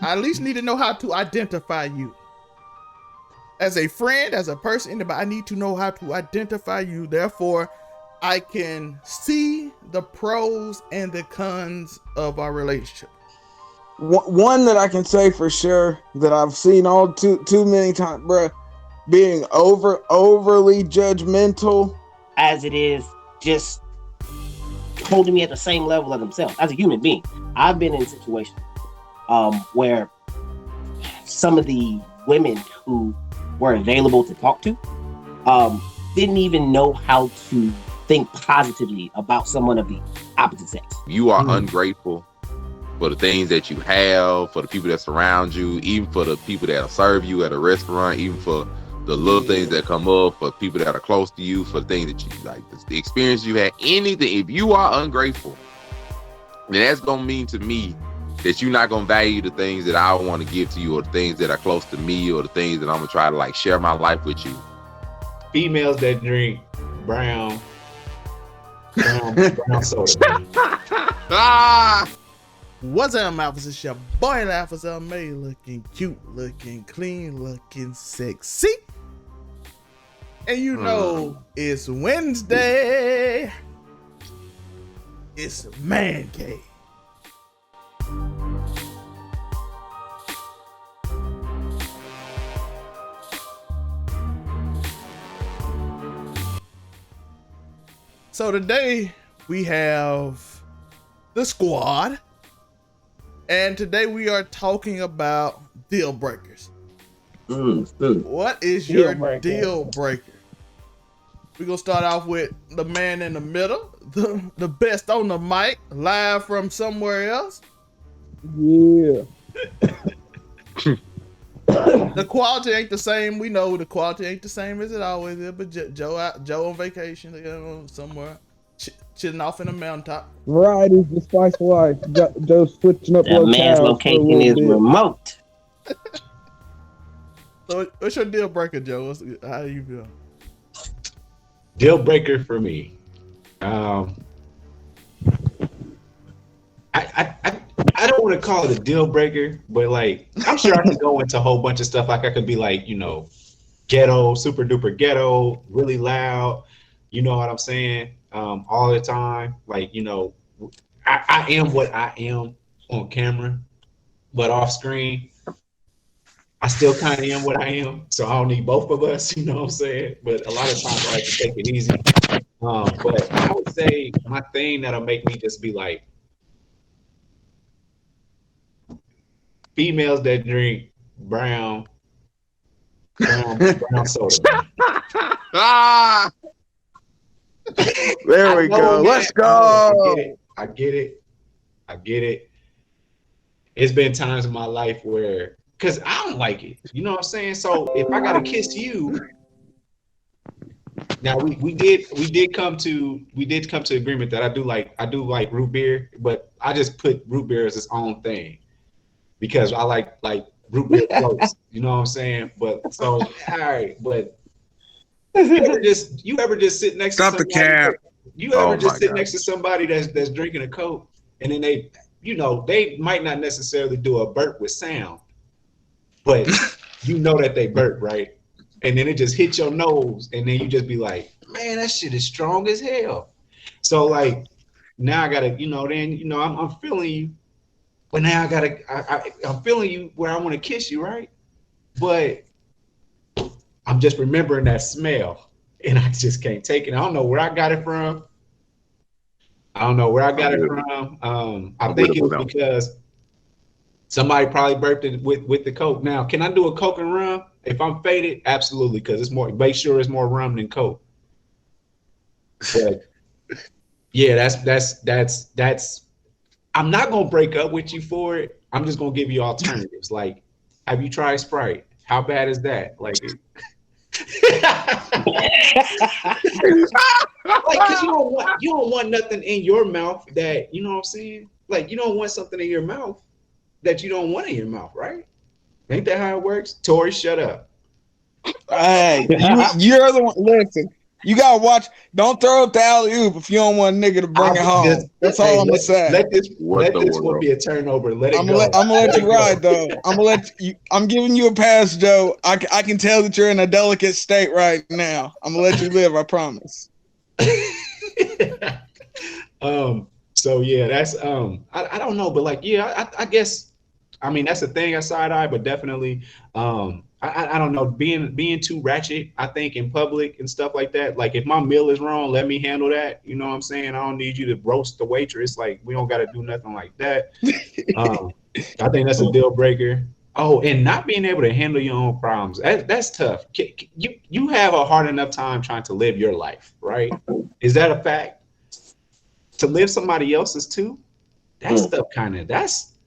I at least need to know how to identify you. As a friend, as a person, anybody, I need to know how to identify you. Therefore, I can see the pros and the cons of our relationship. One that I can say for sure that I've seen all too many times, bruh, being overly judgmental. As it is, just holding me at the same level of themselves as a human being. I've been in situations where some of the women who were available to talk to didn't even know how to think positively about someone of the opposite sex. You are ungrateful for the things that you have, for the people that surround you, even for the people that serve you at a restaurant, even for the little things that come up, for people that are close to you, for the things that you like, the experience you had, anything. If you are ungrateful, then that's gonna mean to me that you're not gonna value the things that I want to give to you, or the things that are close to me, or the things that I'm gonna try to like share my life with you. Females that drink brown soda. What's up, Alphas? It's your boy, Alphas May, looking cute, looking clean, looking sexy. And you know, it's Wednesday. It's Man Cave. So today we have the squad, and today we are talking about deal breakers. What is your deal breaker? We're gonna start off with the man in the middle, the best on the mic, live from somewhere else. Yeah. The quality ain't the same. We know the quality ain't the same as it always is. But Joe on vacation, you know, somewhere, chilling off in a mountaintop. Variety's the spice of life. Joe switching up. That man's location is remote. So, what's your deal breaker, Joe? How do you feel? Deal breaker for me. I don't want to call it a deal breaker, but like I'm sure I could go into a whole bunch of stuff. Like I could be like, you know, ghetto, super duper ghetto, really loud. You know what I'm saying? All the time. Like, you know, I am what I am on camera, but off screen, I still kind of am what I am. So I don't need both of us. You know what I'm saying? But a lot of times I like to take it easy. But I would say my thing that'll make me just be like, females that drink brown soda. There we go. Let's go. I get it. It's been times in my life where, because I don't like it. You know what I'm saying? So if I gotta kiss you, now we did come to agreement that I do like root beer, but I just put root beer as its own thing. Because I like root beer floats, you know what I'm saying? But so all right, but you ever just sit next to somebody? Sit next to somebody that's drinking a Coke, and then they, you know, they might not necessarily do a burp with sound, but you know that they burp, right? And then it just hits your nose, and then you just be like, man, that shit is strong as hell. So like now I gotta, you know, then you know I'm feeling you. But now I'm feeling you where I want to kiss you, right? But I'm just remembering that smell, and I just can't take it. I don't know where I got it from. I think it was because somebody probably burped it with the Coke. Now, can I do a Coke and rum? If I'm faded, absolutely, because it's more. Make sure it's more rum than Coke. But yeah, that's. I'm not gonna break up with you for it. I'm just gonna give you alternatives. Like, have you tried Sprite? How bad is that? Like, because you don't want nothing in your mouth that, you know what I'm saying? Like, you don't want something in your mouth that you don't want in your mouth, right? Ain't that how it works? Tori, shut up. Hey, you're the one. Listen, You gotta watch. Don't throw up the alley oop if you don't want a nigga to bring it home. That's all I'm gonna say. Let this What the one world? be a turnover. Let it I'm go. gonna let you ride though. I'm giving you a pass, Joe. I can tell that you're in a delicate state right now. I'm gonna let you live. I promise. So yeah, that's I don't know, but like yeah, I guess I mean that's a thing I side eye, but definitely I don't know, being too ratchet, I think in public and stuff like that. Like if my meal is wrong, let me handle that. You know what I'm saying? I don't need you to roast the waitress. Like we don't gotta do nothing like that. I think that's a deal breaker. Oh, and not being able to handle your own problems. That's tough. You have a hard enough time trying to live your life, right? Is that a fact? To live somebody else's too? That's tough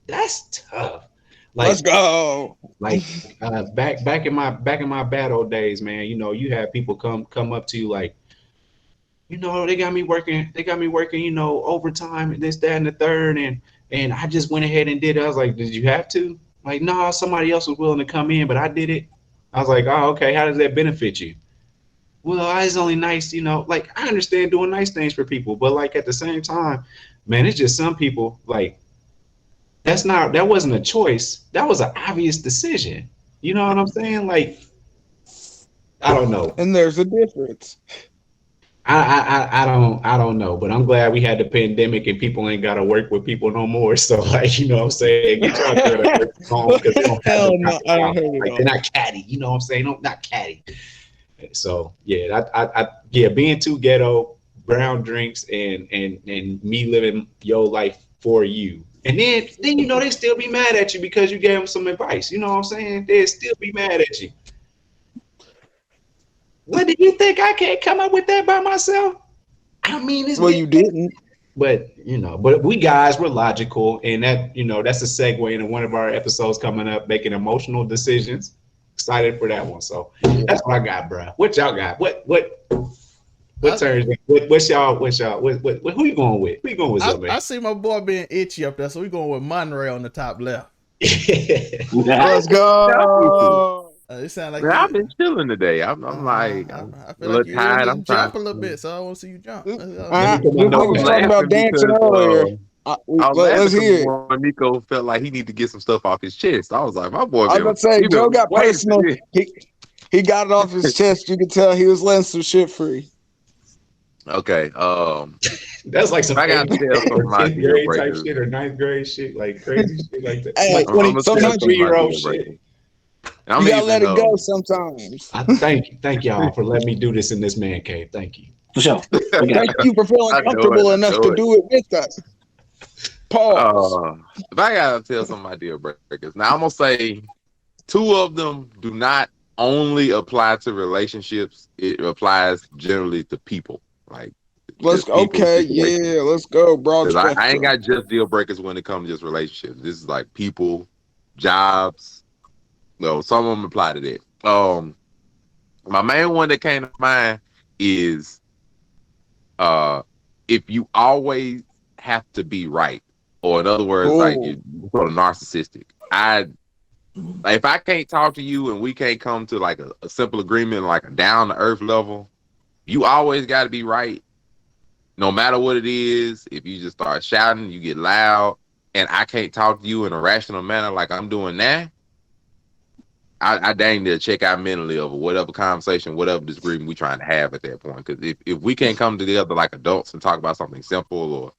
that's tough. Like, Let's go. Like back in my bad old days, man, you know, you had people come up to you like, you know, they got me working, you know, overtime and this, that, and the third, and I just went ahead and did it. I was like, did you have to? Like, no, somebody else was willing to come in, but I did it. I was like, oh, okay, how does that benefit you? Well, it's only nice, you know, like I understand doing nice things for people, but like at the same time, man, it's just some people like that wasn't a choice. That was an obvious decision. You know what I'm saying? Like, I don't know. And there's a difference. I don't know, but I'm glad we had the pandemic and people ain't got to work with people no more. So like, you know what I'm saying? Get y'all good home because they don't have No, I don't hear you. like, they're not catty. You know what I'm saying? No, not catty. So yeah, yeah, being too ghetto, brown drinks, and me living your life for you. And then you know they still be mad at you because you gave them some advice. You know what I'm saying? They'd still be mad at you. What, do you think I can't come up with that by myself? I mean, it's you didn't. But you know, but we guys, we're logical, and that, you know, that's a segue into one of our episodes coming up, making emotional decisions. Excited for that one. So that's what I got, bro. What y'all got? What turns? What's y'all? Who you going with? Who you going with, man? I see my boy being itchy up there, so we going with Montay on the top left. Let's go. It sound like Man, I've been chilling today. I'm like, I I'm feel a like little you're tired. ready to I'm jump trying a little bit, so I want to see you jump. This nigga was talking about dancing earlier. Let's hear it. Nico felt like he needed to get some stuff off his chest. I was like, my boy. I was about to say, Joe got personal. He got it off his chest. You could tell he was letting some shit free. Okay. That's like some I got to tell some of my 10th grade type breakers. shit or 9th grade shit, like crazy shit like that. Hey, Like sometimes 23-year-old shit. You gotta let it go sometimes. I thank y'all for letting me do this in this man cave. Thank you. For sure. Thank you for feeling comfortable enough to do it with us. Pause. If I gotta tell some of my deal breakers, now I'm gonna say 2 of them do not only apply to relationships; it applies generally to people. Like, let's go. Okay, yeah, let's go, broad spectrum. I ain't got just deal breakers when it comes to just relationships. This is like people, jobs. No, some of them apply to that. My main one that came to mind is if you always have to be right, or in other words, like you're sort of narcissistic. If I can't talk to you and we can't come to like a simple agreement, like a down to earth level, you always got to be right, no matter what it is. If you just start shouting, you get loud, and I can't talk to you in a rational manner like I'm doing now, I dang near check out mentally over whatever conversation, whatever disagreement we trying to have at that point. Because if we can't come together like adults and talk about something simple or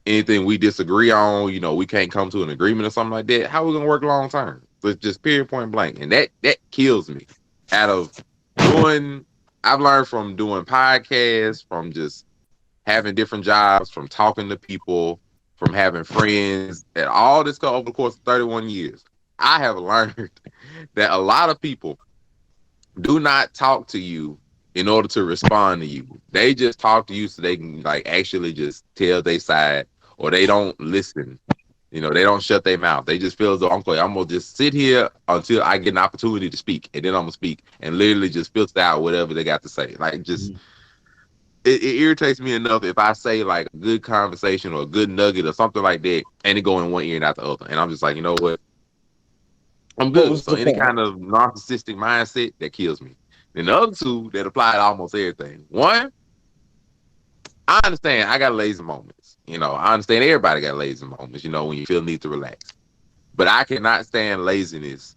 anything we disagree on, you know, we can't come to an agreement or something like that, how are we gonna work long term? So it's just period, point blank. And that kills me. I've learned from doing podcasts, from just having different jobs, from talking to people, from having friends, and all this over the course of 31 years. I have learned that a lot of people do not talk to you in order to respond to you. They just talk to you so they can like actually just tell their side, or they don't listen. You know, they don't shut their mouth. They just feel as though I'm gonna just sit here until I get an opportunity to speak, and then I'm gonna speak and literally just filter out whatever they got to say. Like, just it irritates me enough if I say like a good conversation or a good nugget or something like that, and it go in one ear and out the other, and I'm just like, you know what? I'm good. So any kind of narcissistic mindset, that kills me. And the other two that apply to almost everything. One, I understand I got lazy moments. I understand everybody got lazy moments, when you feel need to relax. But I cannot stand laziness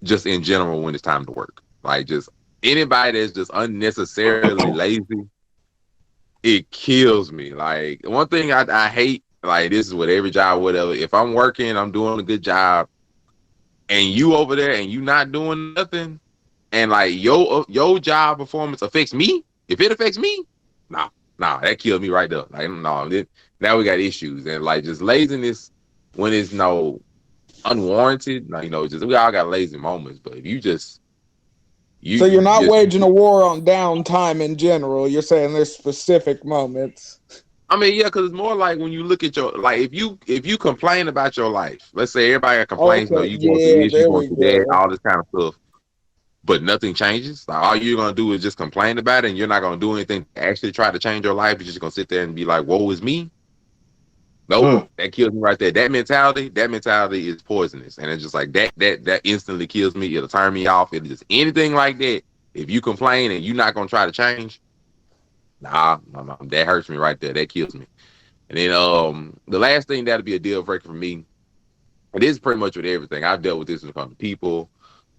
just in general when it's time to work. Like just anybody that's just unnecessarily lazy, it kills me. Like one thing I hate, like this is with every job, whatever. If I'm working, I'm doing a good job, and you over there and you not doing nothing, and like your job performance affects me. If it affects me, nah, that killed me right there. Like no, now we got issues and like just laziness when it's unwarranted. Like just we all got lazy moments, but if so you're not just waging a war on downtime in general. You're saying there's specific moments. I mean, yeah, because it's more like when you look at your like if you complain about your life, let's say everybody got complaints, Okay, you going through yeah, this, you there going we through that, go. all this kind of stuff, but nothing changes. Like all you're gonna do is just complain about it, and you're not gonna do anything to actually try to change your life. You're just gonna sit there and be like, "Woe is me." Nope, that kills me right there. That mentality is poisonous, and it's just like that instantly kills me. It'll turn me off. It'll just anything like that. If you complain and you're not gonna try to change, no, that hurts me right there. That kills me. And then the last thing that'll be a deal breaker for me. It is pretty much with everything. I've dealt with this when it comes to people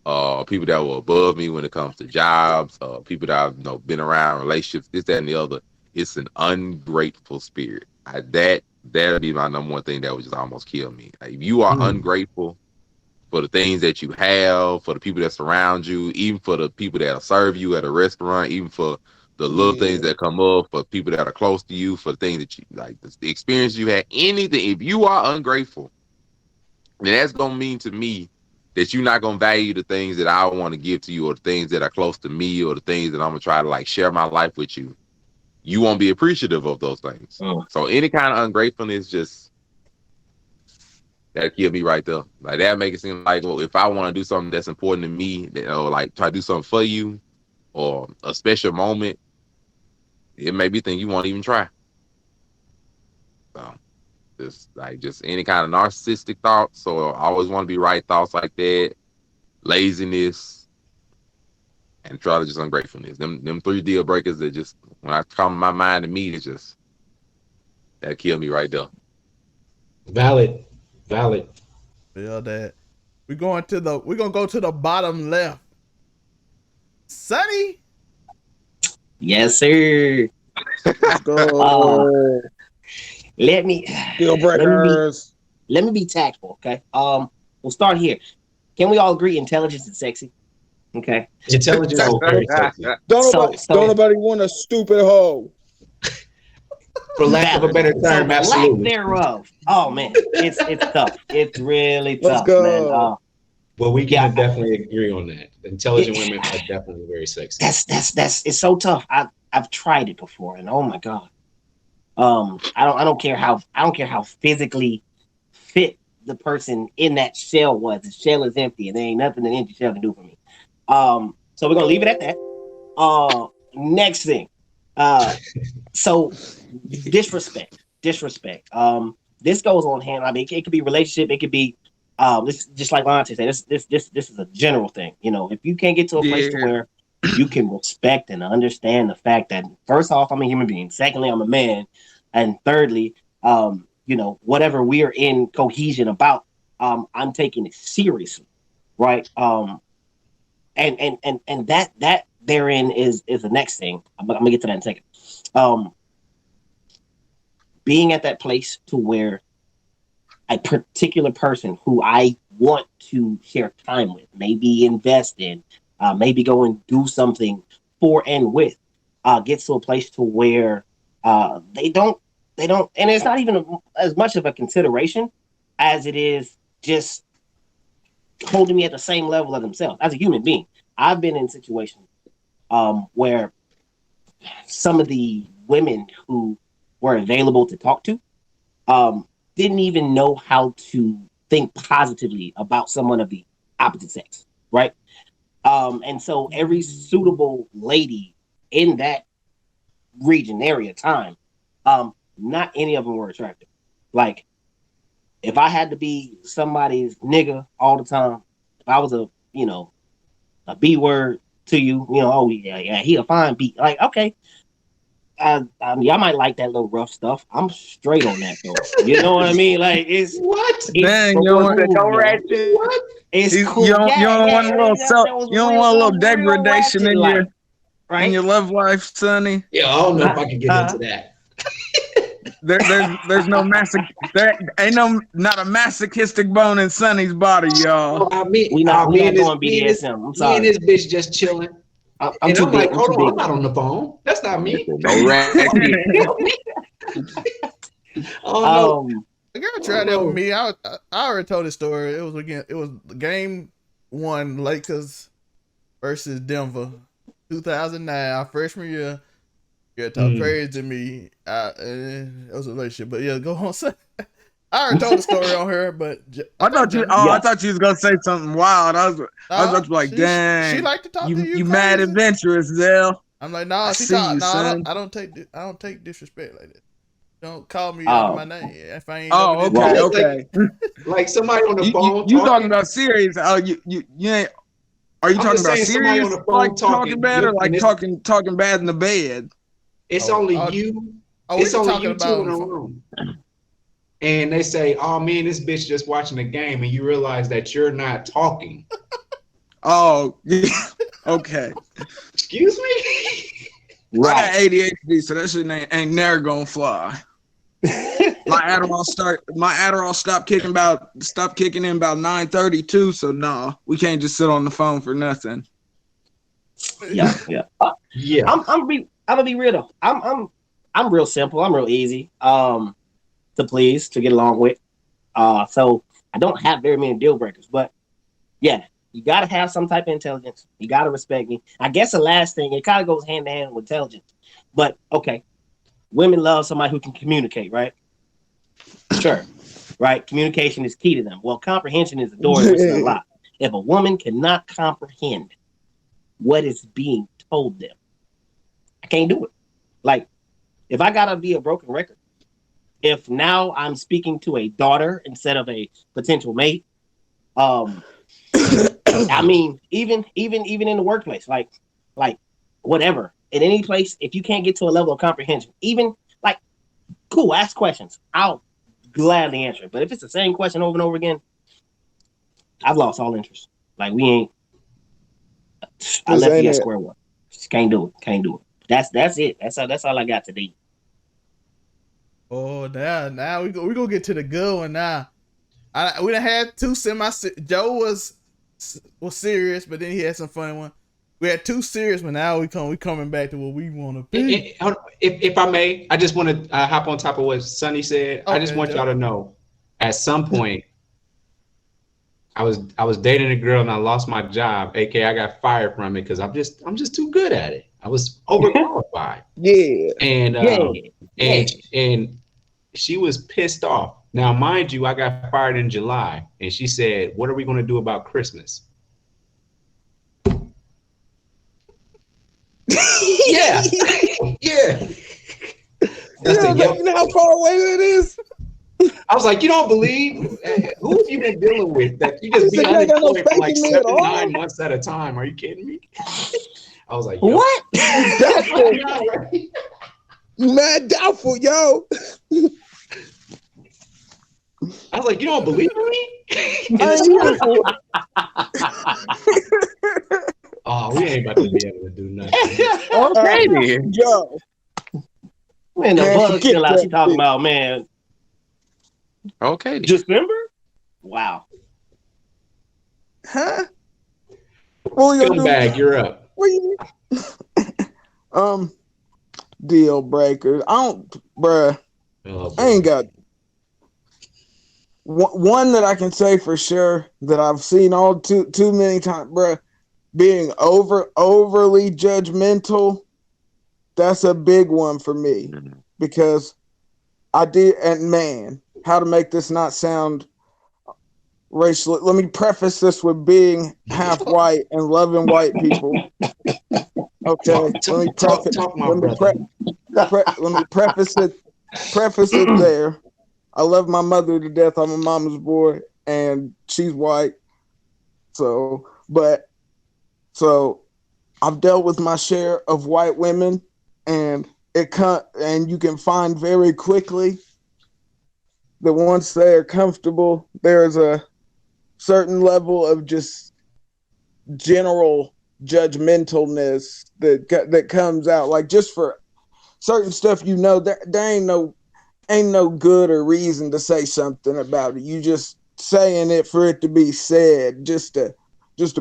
that were above me when it comes to jobs, people that I've been around, relationships, this, that, and the other. It's an ungrateful spirit. That'll be my number one thing that would just almost kill me. Like, if you are ungrateful for the things that you have, for the people that surround you, even for the people that'll serve you at a restaurant, even for the little things that come up, for people that are close to you, for the things that you like, the experience you had, anything. If you are ungrateful, then that's gonna mean to me that you're not gonna value the things that I want to give to you, or the things that are close to me, or the things that I'm gonna try to like share my life with you. You won't be appreciative of those things. So any kind of ungratefulness, just that kill me right there. Like that make it seem like, well, if I want to do something that's important to me, or like try to do something for you, or a special moment, it may be thing you won't even try. So just any kind of narcissistic thoughts, or I always want to be right thoughts like that, laziness, and try to just ungratefulness. Them three deal breakers that just when I come to my mind to me, it just that kill me right there. Valid. Feel that. We're gonna go to the bottom left. Sonny. Yes, sir. Let's go. Let me Deal breakers. let me be tactful, okay? We'll start here. Can we all agree intelligence is sexy? Okay. Intelligence is very sexy. Don't nobody want a stupid hoe. For lack of a better term, the absolutely. lack thereof. Oh man, it's tough. It's really Let's tough, go. man. Well, we can definitely agree on that. Intelligent women are definitely very sexy. That's it's so tough. I've tried it before, and oh my god. I don't care how physically fit the person in that shell was. The shell is empty, and there ain't nothing an empty shell can do for me. So we're gonna leave it at that. Next thing. So disrespect. This goes on hand. I mean, it could be relationship. It could be this, just like Montay said. This is a general thing. If you can't get to a place to where you can respect and understand the fact that first off, I'm a human being. Secondly, I'm a man, and thirdly, whatever we are in cohesion about, I'm taking it seriously, right? And that therein is the next thing. I'm gonna get to that in a second. Being at that place to where a particular person who I want to share time with, maybe invest in, maybe go and do something for and with, gets to a place to where they don't, and it's not even as much of a consideration as it is just holding me at the same level of themselves as a human being. I've been in situations where some of the women who were available to talk to didn't even know how to think positively about someone of the opposite sex, right? And so every suitable lady in that region, area, time, not any of them were attractive. Like, if I had to be somebody's nigga all the time, if I was a B word, to you. You know, oh yeah, he a fine beat. Like, okay, y'all might like that little rough stuff. I'm straight on that though. You know what I mean? Like, What? Dang, you cool, don't want man. ratchet. What? It's cool. You don't want a little you don't want a little degradation in your right? in your love life, Sonny. Yeah, I don't know if I can get into that. There's no there ain't not a masochistic bone in Sonny's body, y'all. I mean, we not me going BDSM. I'm sorry. Me and this bitch just chilling. I'm too big. Like, hold on, I'm not on the phone. That's not me. No ratchet. Oh no. The girl tried that with me. I already told this story. It was game 1, Lakers versus Denver, 2009, our freshman year. Yeah, talk crazy to me. It was a relationship, but yeah, go on. I already told the story on her, but I thought you was gonna say something wild. I was about to be like, dang, she like to talk to you. You mad adventurous, Zell. I'm like, nah, I don't take disrespect like that. Don't call me out of my name if I ain't. Okay. Like somebody on the phone. You talking about serious? Oh, you ain't. Are you talking about serious? Like talking bad or like talking bad in the bed? It's only you. It's only you two in a room. And they say, "Oh man, this bitch just watching the game," and you realize that you're not talking. Oh, okay. Excuse me. Right. I got ADHD, so that shit ain't never gonna fly. My Adderall stopped kicking in about 9:32. So no, we can't just sit on the phone for nothing. Yeah. I'm gonna be real though. I'm real simple. I'm real easy. To please, to get along with. So I don't have very many deal breakers, but yeah, you gotta have some type of intelligence. You gotta respect me. I guess the last thing, it kind of goes hand in hand with intelligence. But okay, women love somebody who can communicate, right? Sure. Right? Communication is key to them. Well, comprehension is the door to a lot. If a woman cannot comprehend what is being told them, I can't do it. Like, if I gotta be a broken record, if now I'm speaking to a daughter instead of a potential mate, I mean, even in the workplace, like whatever, in any place, if you can't get to a level of comprehension, even like, cool, ask questions. I'll gladly answer it. But if it's the same question over and over again, I've lost all interest. Like, we ain't. I left you at square one. Just can't do it. That's it. That's all I got today. Oh, now we gonna get to the good one now. We done had two Joe was serious, but then he had some funny one. We had two serious, but now we coming back to what we want to be. If I may, I just want to hop on top of what Sonny said. Okay, I just want y'all to know, at some point, I was dating a girl and I lost my job, aka I got fired from it because I'm just too good at it. I was overqualified. And she was pissed off. Now, mind you, I got fired in July, and she said, "What are we going to do about Christmas?" Yeah. You know how far away that is? I was like, you don't believe? Who have you been dealing with that you just be unemployed for like 7-9 months at a time? Are you kidding me? I was like, yo. What? Mad doubtful, yo. I was like, you don't believe me? Oh, we ain't about to be able to do nothing. Okay, then. Yo. Man, the bug's still out. She talking about, man. Okay. December? Wow. Huh? Scumbag, you're up. What you deal breakers. I ain't got one that I can say for sure that I've seen all too many times, bruh. Being overly judgmental, that's a big one for me because I did. And man, how to make this not sound racial? Let me preface this with being half white and loving white people. Okay, let me preface it there. I love my mother to death. I'm a mama's boy, and she's white. So I've dealt with my share of white women, and and you can find very quickly that once they are comfortable, there's a certain level of just general judgmentalness that comes out. Like just for certain stuff, there ain't no good or reason to say something about it. You just saying it for it to be said, just to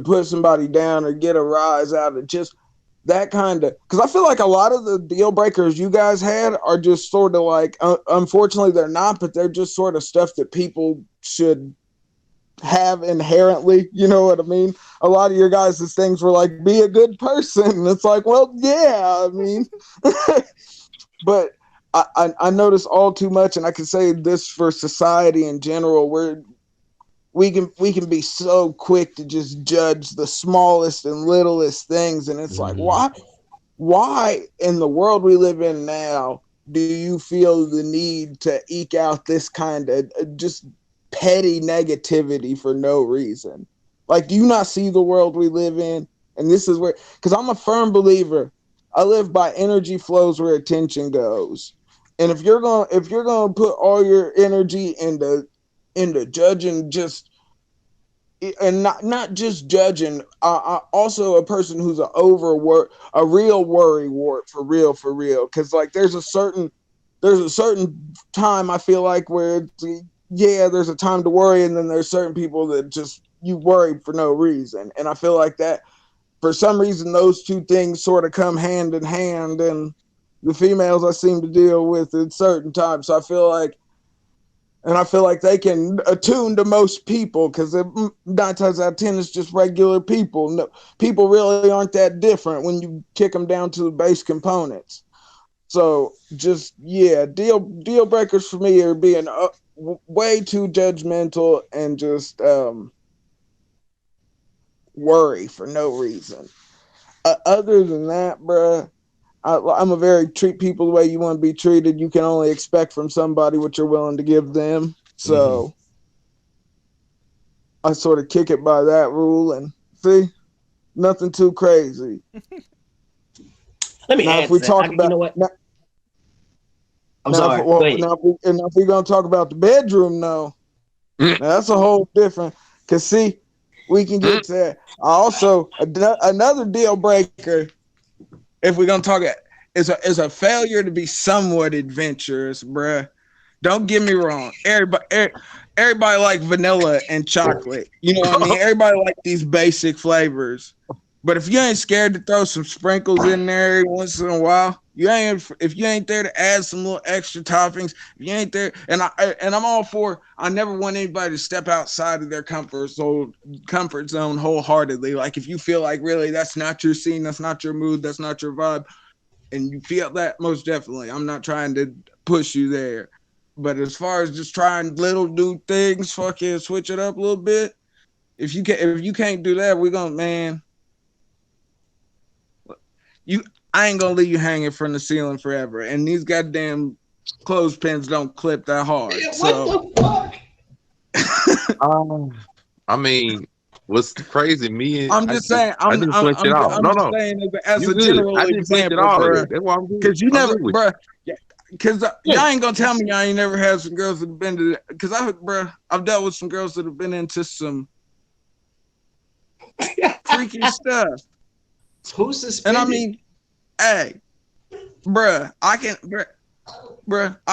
put somebody down or get a rise out of just that kind of. Because I feel like a lot of the deal breakers you guys had are just sort of like, unfortunately they're not, but they're just sort of stuff that people should have inherently. You know what I mean? A lot of your guys' things were like, be a good person. It's like, well, yeah, I mean, but I notice all too much, and I can say this for society in general, where we can be so quick to just judge the smallest and littlest things, and it's like, why in the world we live in now do you feel the need to eke out this kind of just petty negativity for no reason? Like, do you not see the world we live in? And this is where, because I'm a firm believer, I live by energy flows where attention goes. And if you're gonna put all your energy into judging, just, and not just judging, also a person who's a real worry wart for real, because like there's a certain time I feel like where there's a time to worry, and then there's certain people that just you worry for no reason, and I feel like that for some reason those two things sort of come hand in hand, and the females I seem to deal with at certain times. So I feel like they can attune to most people, because 9 times out of 10 it's just regular people. No, people really aren't that different when you kick them down to the base components. So just deal breakers for me are being way too judgmental and just worry for no reason. Other than that, bruh, I'm a very treat people the way you want to be treated. You can only expect from somebody what you're willing to give them. So I sort of kick it by that rule, and see, nothing too crazy. Let me now, add if we that. talk about, you know what? I'm now, sorry. Now, if we're gonna talk about the bedroom, now that's a whole different. Cause see, we can get to that. Also, another deal breaker, if we're gonna talk, is a failure to be somewhat adventurous, bruh. Don't get me wrong. Everybody like vanilla and chocolate. You know what I mean? Everybody like these basic flavors. But if you ain't scared to throw some sprinkles in there every once in a while, if you ain't there to add some little extra toppings, if you ain't there, and I'm all for, I never want anybody to step outside of their comfort zone wholeheartedly. Like if you feel like really that's not your scene, that's not your mood, that's not your vibe, and you feel that, most definitely, I'm not trying to push you there. But as far as just trying little new things, fucking switch it up a little bit. If you can't do that, we're gonna, man. I ain't gonna leave you hanging from the ceiling forever. And these goddamn clothespins don't clip that hard. What the fuck? I mean, what's crazy? I'm just saying. I'm just saying as a general example, bro. That's why I'm good. Because you never, bro. Because y'all ain't gonna tell me y'all ain't never had some girls that have been to. Because I've dealt with some girls that have been into some freaky stuff. Who's suspended? And I mean, hey, bruh, I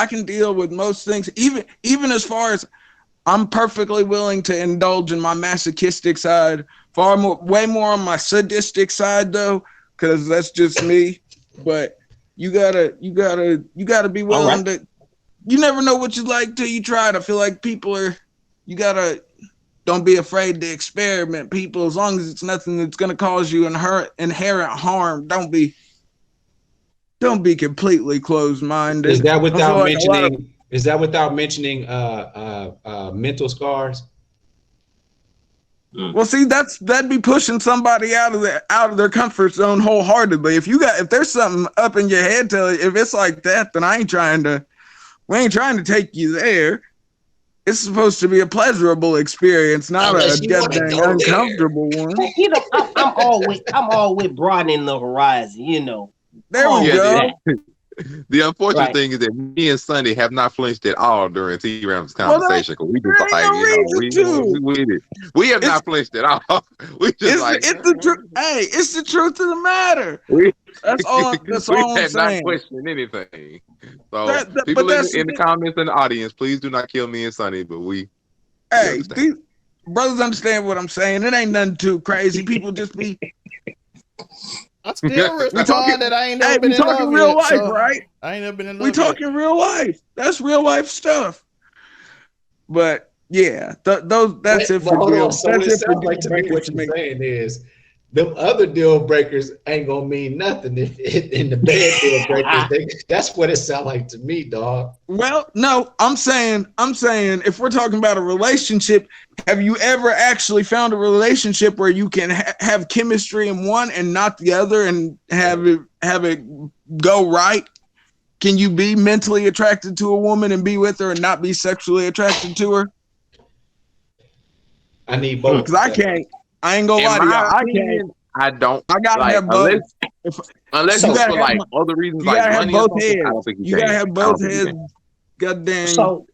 can deal with most things, even as far as I'm perfectly willing to indulge in my masochistic side, way more on my sadistic side though, because that's just me. But you gotta be willing to. You never know what you like till you try it. I feel like don't be afraid to experiment, people, as long as it's nothing that's going to cause you inherent harm. Don't be completely closed-minded. Is that without mentioning? Is that without mentioning mental scars? Well, see, that'd be pushing somebody out of their comfort zone wholeheartedly. If there's something up in your head, if it's like that, then we ain't trying to take you there. It's supposed to be a pleasurable experience, not Unless a you wanna goddamn go there. uncomfortable one. You know, I'm all with broadening the horizon. You know, There we Yeah, go. The unfortunate Right. thing is that me and Sonny have not flinched at all during T Ram's Well, conversation. Cause we just there ain't like, no you know, reason to. we with it. We have not flinched at all. We just like, It's the truth. Hey, it's the truth of the matter. we, That's all. That's we all I'm have not saying. questioned anything. So But people that's in the comments and the audience, please do not kill me and Sonny, but we hey, understand. these brothers understand what I'm saying. It ain't nothing too crazy. People just be. I still respond talking- that I ain't Hey, never been we in talking love real yet, life, so right? I ain't never been in love We talking real life. That's real life stuff. But yeah, that's it But for hold deal. on. So what That's it it for sounds like to deal me, breakers what to you're me. saying is them other deal breakers ain't gonna mean nothing if in the bad deal breakers. That's what it sounds like to me, dog. Well, no, I'm saying if we're talking about a relationship, have you ever actually found a relationship where you can have chemistry in one and not the other and have it go right? Can you be mentally attracted to a woman and be with her and not be sexually attracted to her? I need both. Because I can't. I ain't gonna In lie to my y'all. I opinion, I don't I gotta like have both. unless So- it's gotta for have like other reasons You like gotta have money or both something. I heads. don't think You gotta have both heads. Goddamn. So-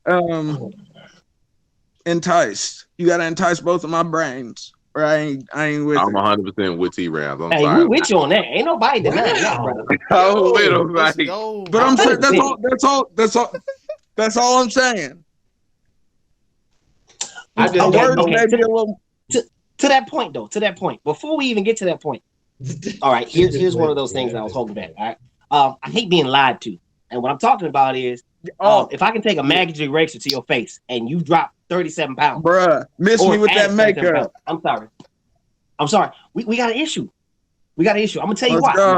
Enticed. You gotta entice both of my brains, or I ain't with I'm it. 100% with T Rams. I'm hey, we sorry. with you on that. Ain't nobody denying that, Wow. brother. I'm with him, Let's like, go. But I'm saying that's 100%. all. That's all I'm saying. I The just words don't know. maybe a little. To that point, though. To that point. Before we even get to that point, all right. Here's one of those things that I was holding back. All right. I hate being lied to, and what I'm talking about is, if I can take a magic eraser to your face and you drop 37 pounds, Bruh, miss or me with add that 37 makeup. pounds. I'm sorry. We got an issue. I'm gonna tell you Let's why. go.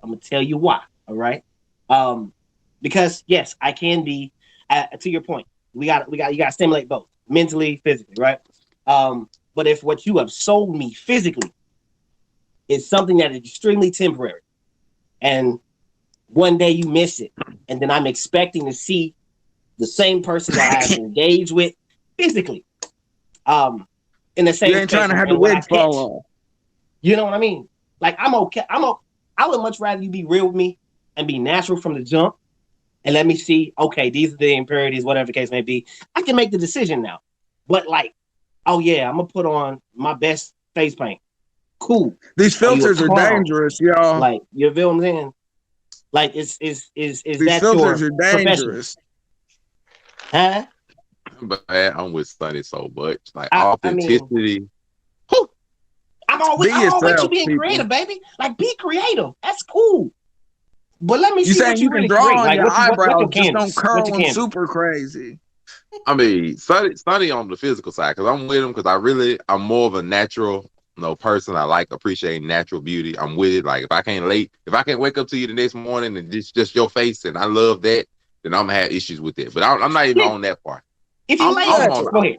I'm gonna tell you why. All right. Because yes, I can be. To your point, you got to stimulate both mentally, physically, right? But if what you have sold me physically is something that is extremely temporary, and one day you miss it, and then I'm expecting to see the same person that I have engaged with physically, in the same. You ain't trying to space, have the and when I wig fall catch- off. You know what I mean? Like I'm okay. I would much rather you be real with me and be natural from the jump, and let me see. Okay, these are the impurities, whatever the case may be. I can make the decision now. But like, oh yeah, I'm gonna put on my best face paint. Cool. These filters are dangerous, y'all. Like you feel what I'm saying? Like is These that filters your are dangerous. huh? but I'm with Sonny so much. Like I authenticity. I'm all with Be you yourself, being people. creative, baby. Like be creative. That's cool. But let me You see saying what you you can really draw create. on Like your what eyebrows, your just canvas. don't curl What's your them canvas? super crazy. I mean, Sonny on the physical side because I'm with him because I'm more of a natural person. I like appreciating natural beauty. I'm with it. Like if I can't wake up to you the next morning and it's just your face and I love that, then I'm gonna have issues with it. But I'm not even on that part. If you like I'm it, on- go ahead.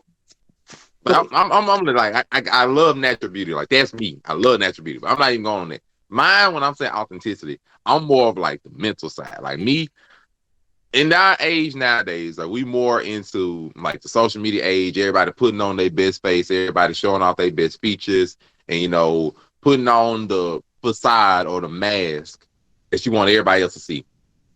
But I'm like I love natural beauty. Like that's me. I love natural beauty. But I'm not even going on that. Mine when I'm saying authenticity, I'm more of like the mental side. Like me, in our age nowadays, like we more into like the social media age, everybody putting on their best face, everybody showing off their best features, and putting on the facade or the mask that you want everybody else to see.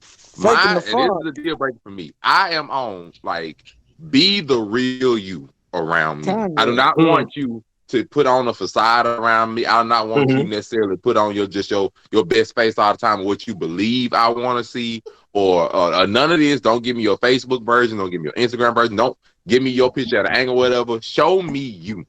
Faking the This fun. is the deal breaker for me. I am on like be the real you around me. Kanye. I do not want you to put on a facade around me. I do not want you necessarily put on your best face all the time, what you believe I want to see, or none of this. Don't give me your Facebook version. Don't give me your Instagram version. Don't give me your picture at an angle, whatever. Show me you.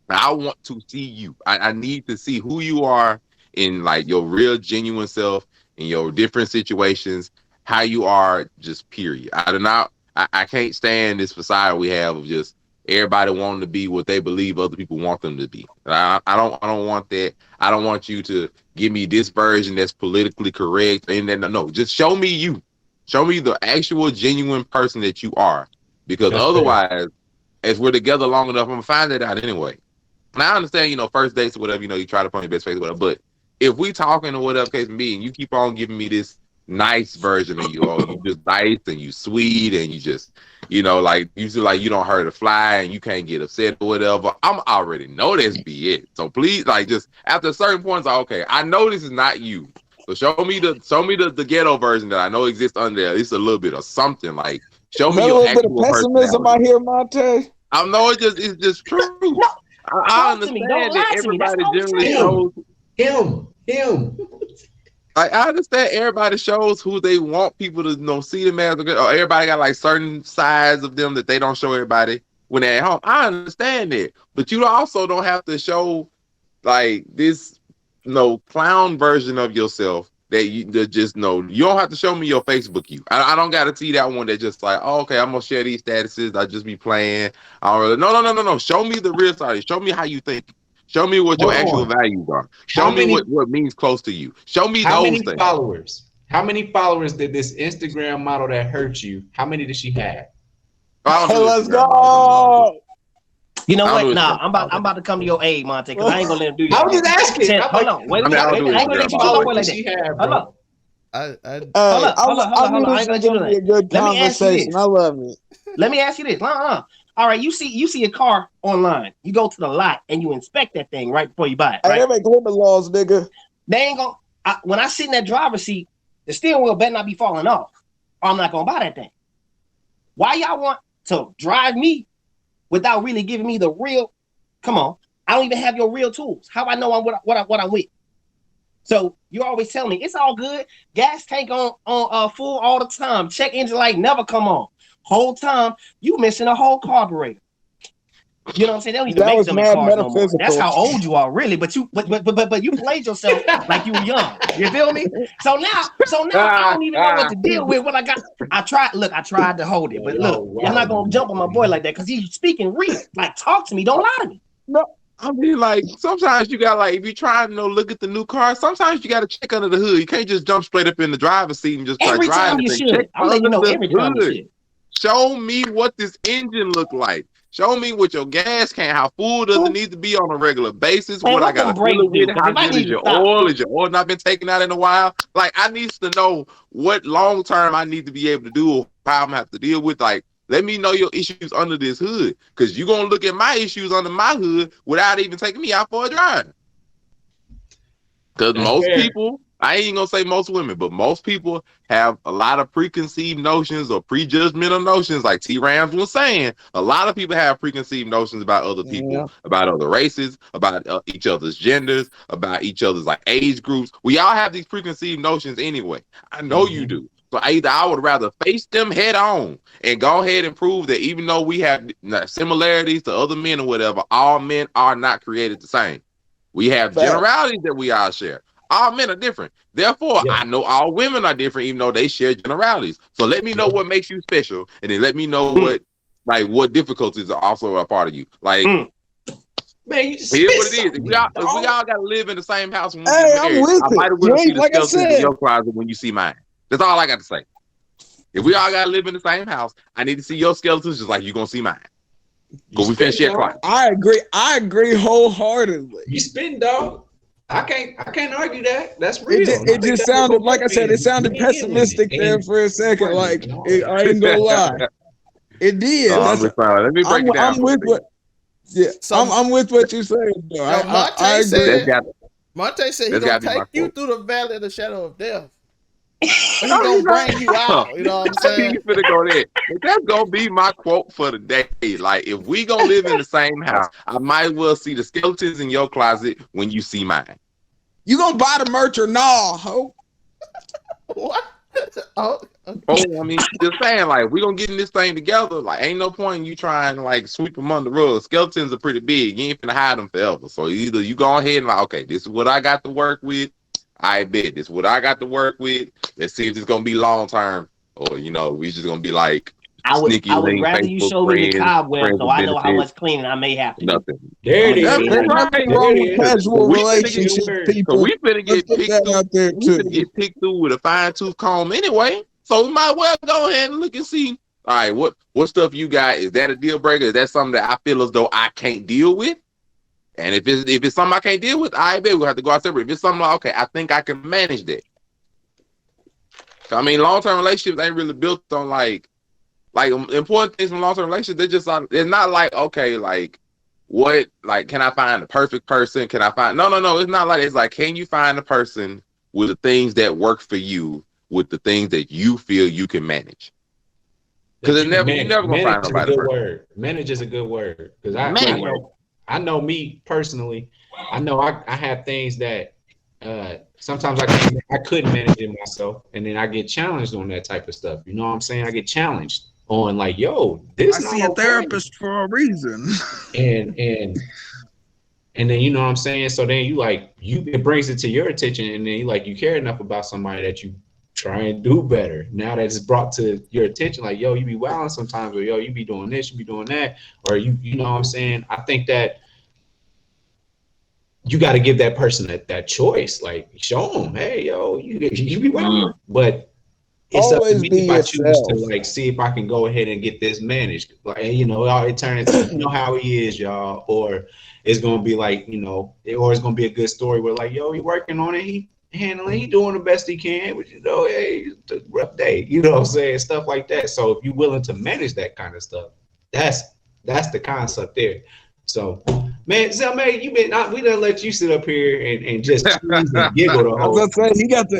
I want to see you. I need to see who you are in like your real genuine self in your different situations, how you are just period. I can't stand this facade we have of just everybody wanting to be what they believe other people want them to be. I don't want that. I don't want you to give me this version that's politically correct. And then no, just show me you. Show me the actual genuine person that you are. Because That's otherwise, as we're together long enough, I'm gonna find that out anyway. And I understand, first dates or whatever, you try to put on your best face or whatever. But if we talking or whatever case may be, and you keep on giving me this nice version of you. Oh, you just nice and you sweet and you just, like you feel like you don't hurt a fly and you can't get upset or whatever. I'm already know this be it. So please, like, just after a certain point, it's like, okay, I know this is not you. So show me the ghetto version that I know exists under there. At least a little bit of something. Like, show me your a little bit of actual pessimism out personality. here, Montay. I know it's just true. I understand that everybody generally shows him. Like, I understand everybody shows who they want people to see them as, or everybody got like certain sides of them that they don't show everybody when they're at home. I understand that, but you also don't have to show like this clown version of yourself that you don't have to show me your Facebook you. I don't got to see that one that just like, oh, okay, I'm gonna share these statuses. I just be playing. I don't really no. Show me the real side. Show me how you think. Show me what your actual values are. Show me what means close to you. Show me those things. How many followers did this Instagram model that hurt you? How many did she have? Hey, let's go. You know what? Nah, I'm about to come to your aid, Montay, because I ain't gonna let him do that. I was just asking. Hold on. Wait a minute. I ain't gonna let you talk like that. Hold on. Hold on. I ain't gonna let you do that. Let me ask you this. I love it. Let me ask you this. All right, you see a car online. You go to the lot and you inspect that thing right before you buy it. Right? Hey, they make limit laws, nigga. They ain't gonna. When I sit in that driver's seat, the steering wheel better not be falling off, or I'm not gonna buy that thing. Why y'all want to drive me without really giving me the real? Come on, I don't even have your real tools. How I know I'm what I'm with? So you always tell me it's all good. Gas tank on full all the time. Check engine light never come on. Whole time you missing a whole carburetor. You know what I'm saying? They don't even make them in cars no more. That's how old you are, really. But you played yourself like you were young. You feel me? So now I don't even know what to deal with. What I got, I tried to hold it, but look, I'm not gonna jump on my boy like that because he's speaking real. Like, talk to me, don't lie to me. No. I mean, like, sometimes you got, like, if you're trying to look at the new car, sometimes you got to check under the hood. You can't just jump straight up in the driver's seat and just try every time you should. I'm letting you know every time you should. Show me what this engine look like. Show me what your gas can, how full does it need to be on a regular basis? Man, what I got to fill it with? How good is your oil? Is your oil not been taken out in a while? Like, I need to know what long term I need to be able to do or how I'm gonna have to deal with. Like, let me know your issues under this hood, because you're gonna look at my issues under my hood without even taking me out for a drive. Because most people, I ain't gonna say most women, but most people have a lot of preconceived notions or prejudgmental notions, like T. Rams was saying. A lot of people have preconceived notions about other people, about other races, about each other's genders, about each other's like age groups. We all have these preconceived notions anyway. I know you do. So I would rather face them head on and go ahead and prove that even though we have similarities to other men or whatever, all men are not created the same. We have generalities that we all share. All men are different. Therefore, I know all women are different, even though they share generalities. So let me know what makes you special, and then let me know what difficulties are also a part of you. Like, man, you just here's what it is. If we all got to live in the same house when we get married, I might as well see the skeletons in your closet when you see mine. That's all I got to say. If we all got to live in the same house, I need to see your skeletons just like you're going to see mine. Because we finna share closet. I agree wholeheartedly. You spin, dog. I can't argue that. That's real. It just sounded, like I said, it sounded pessimistic there for a second. Like, I ain't gonna lie. It did. Let me break it down. I'm with what. Yeah, I'm with what you're saying. Montay said he's gonna take you through the valley of the shadow of death. He's gonna bring you out. You know what I'm saying? He's gonna go there. That's gonna be my quote for the day. Like, if we gonna live in the same house, I might as well see the skeletons in your closet when you see mine. You gonna buy the merch or nah, ho? What? Oh, I mean, just saying, like, we gonna get in this thing together. Like, ain't no point in you trying to like sweep them under the rug. Skeletons are pretty big. You ain't finna hide them forever. So either you go ahead and like, okay, this is what I got to work with. I bet this is what I got to work with. Let's see if it's gonna be long term, or we just gonna be like I would rather you show me the cobweb so I know how much cleaning I may have to do. Nothing. There it is. There's nothing wrong with casual relationships, people. So we finna get picked through with a fine tooth comb anyway. So we might well go ahead and look and see. All right, what stuff you got? Is that a deal breaker? Is that something that I feel as though I can't deal with? And if it's something I can't deal with, I bet we'll have to go out separate. If it's something like, okay, I think I can manage that. I mean, long-term relationships ain't really built on like important things from long-term relationships. They're just like, it's not like, okay, like what, like, can I find the perfect person? Can I find, no. It's not like, it's like, can you find a person with the things that work for you, with the things that you feel you can manage? Because you're never gonna find nobody. Manage is a good word. Because I know me personally. I know I have things that sometimes I couldn't manage it myself, and then I get challenged on that type of stuff. You know what I'm saying? I get challenged on like, yo, this. I see a therapist for a reason. And then you know what I'm saying. So then it brings it to your attention, and then you care enough about somebody that you try and do better. Now that it's brought to your attention, like, yo, you be wilding sometimes, or yo, you be doing this, you be doing that, or you know what I'm saying. I think that you got to give that person that choice, like show them, hey, yo, you be wilding, but it's always up to me if I choose to like see if I can go ahead and get this managed. Like, you know, it turns into, you know how he is, y'all, or it's gonna be like, you know, or it's gonna be a good story where like, yo, he working on it, he doing the best he can, but you know, hey, it's a rough day, you know what I'm saying, stuff like that. So if you're willing to manage that kind of stuff, that's the concept there. So, man, Zelmay, we done let you sit up here and just choose and giggle the whole time.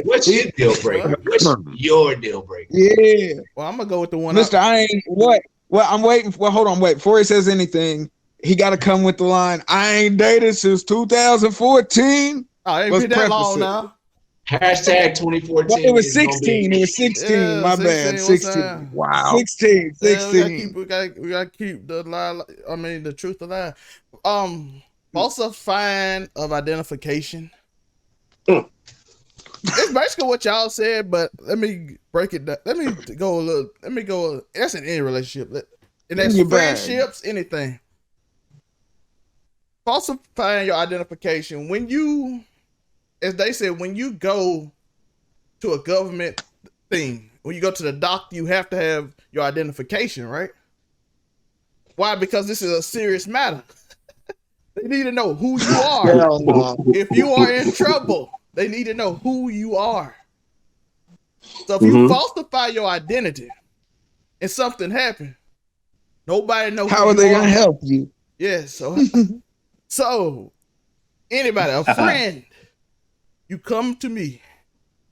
What's your deal breaker? What's your deal breaker? Yeah. Well, I'm gonna go with the one. Mr. I ain't what? Well, I'm waiting. Well, hold on, wait. Before he says anything, he got to come with the line. I ain't dated since 2014. Oh, it ain't been that long now. Hashtag 2014. Well, it was 16. It was 16. Yeah, my bad. 16. Wow. 16. We gotta keep the lie. I mean, the truth alive. Falsifying of identification. It's basically what y'all said, but let me break it down. Let me go. That's in any relationship, and that's friendships, anything. Falsifying your identification when you. As they said, when you go to a government thing, when you go to the doctor, you have to have your identification, right? Why? Because this is a serious matter. They need to know who you are. If you are in trouble, they need to know who you are. So if you falsify your identity and something happened, nobody knows how are they going to help you? Yes. Yeah, so anybody, a friend, you come to me,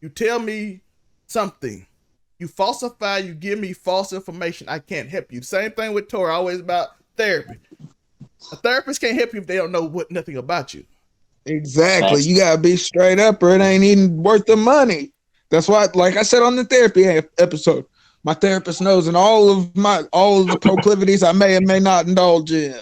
you tell me something, you falsify, you give me false information, I can't help you. Same thing with Tori, always about therapy. A therapist can't help you if they don't know nothing about you. Exactly. You gotta be straight up or it ain't even worth the money. That's why, like I said on the therapy episode, my therapist knows in all of the proclivities I may or may not indulge in.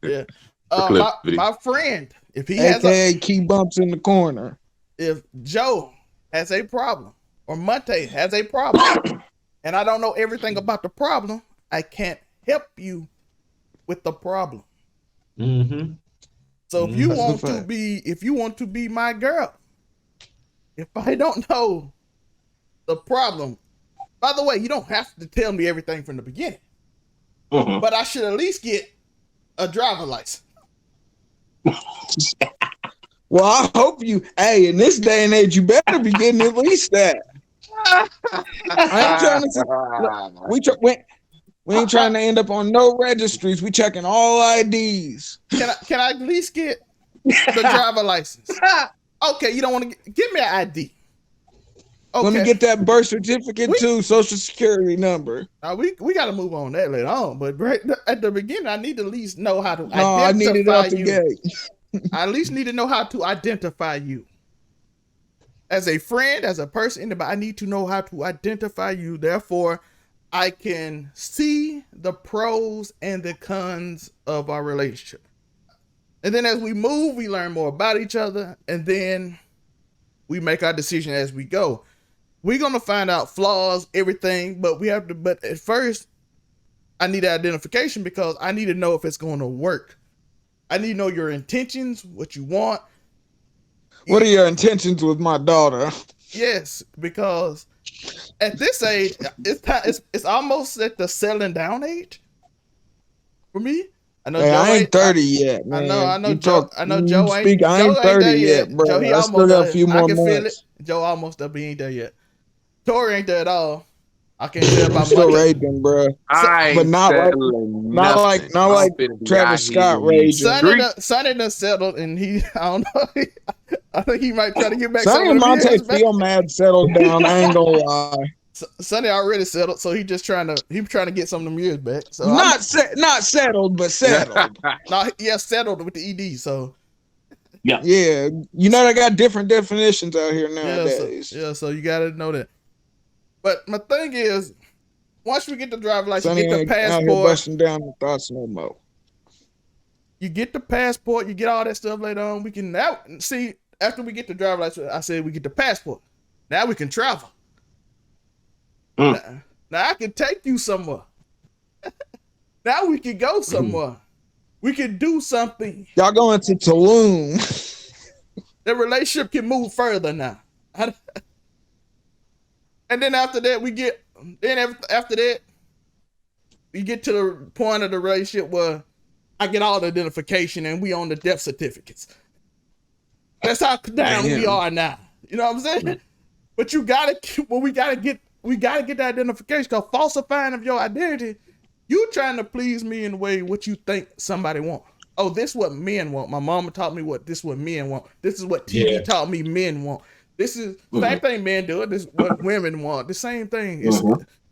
Yeah. My friend, if he has key bumps in the corner. If Joe has a problem or Montay has a problem and I don't know everything about the problem, I can't help you with the problem. Mm-hmm. So if you want to be my girl, if I don't know the problem, by the way, you don't have to tell me everything from the beginning, but I should at least get a driver license. Well, I hope in this day and age, you better be getting at least that. I ain't trying to we ain't trying to end up on no registries. We checking all IDs. Can I at least get the driver license? Okay, you don't want to give me an ID. Okay. Let me get that birth certificate too, social security number. We got to move on that later on, but right at the beginning, I need to at least know how to identify I need it out the gate. I at least need to know how to identify you. As a friend, as a person, I need to know how to identify you. Therefore, I can see the pros and the cons of our relationship. And then as we move, we learn more about each other, and then we make our decision as we go. We're going to find out flaws, everything, but at first, I need identification because I need to know if it's going to work. I need to know your intentions, what you want. What are your intentions with my daughter? Yes, because at this age, it's almost at the settling down age for me. I know I ain't 30 yet, man. I know Joe ain't. I ain't 30 yet, bro. Joe, he I still got a few more months. Feel it. Joe almost up. He ain't there yet. Tori ain't there at all. I can't tell I'm about still Montay. raging, bro. I ain't But not like settling not like nothing. not like I'm finna be Travis out here Scott in these raging. streets. Sonny done settled, and he, I don't know. I think he might try to get back Sonny some and of the Montay years back. feel mad settled down. I ain't gonna lie. Sonny already settled, so he trying to get some of them years back. So Not settled, but settled. settled with the ED. So Yeah. Yeah, you know they got different definitions out here nowadays. so you gotta know that. But my thing is, once we get the driver's license, Sonny you get the ain't out here passport. busting down the thoughts no more. You get the passport, you get all that stuff later on. We can now see after we get the driver's license. I said we get the passport. Now we can travel. Now I can take you somewhere. Now we can go somewhere. We can do something. Y'all going to Tulum. The relationship can move further now. And then after that, we get to the point of the relationship where I get all the identification and we own the death certificates. That's how down we are now. You know what I'm saying? But we gotta get that identification, because falsifying of your identity, you trying to please me in the way what you think somebody want. Oh, this is what men want. My mama taught me this is what men want. This is what TV taught me men want. This is same thing men do. This is what women want. The same thing. It's,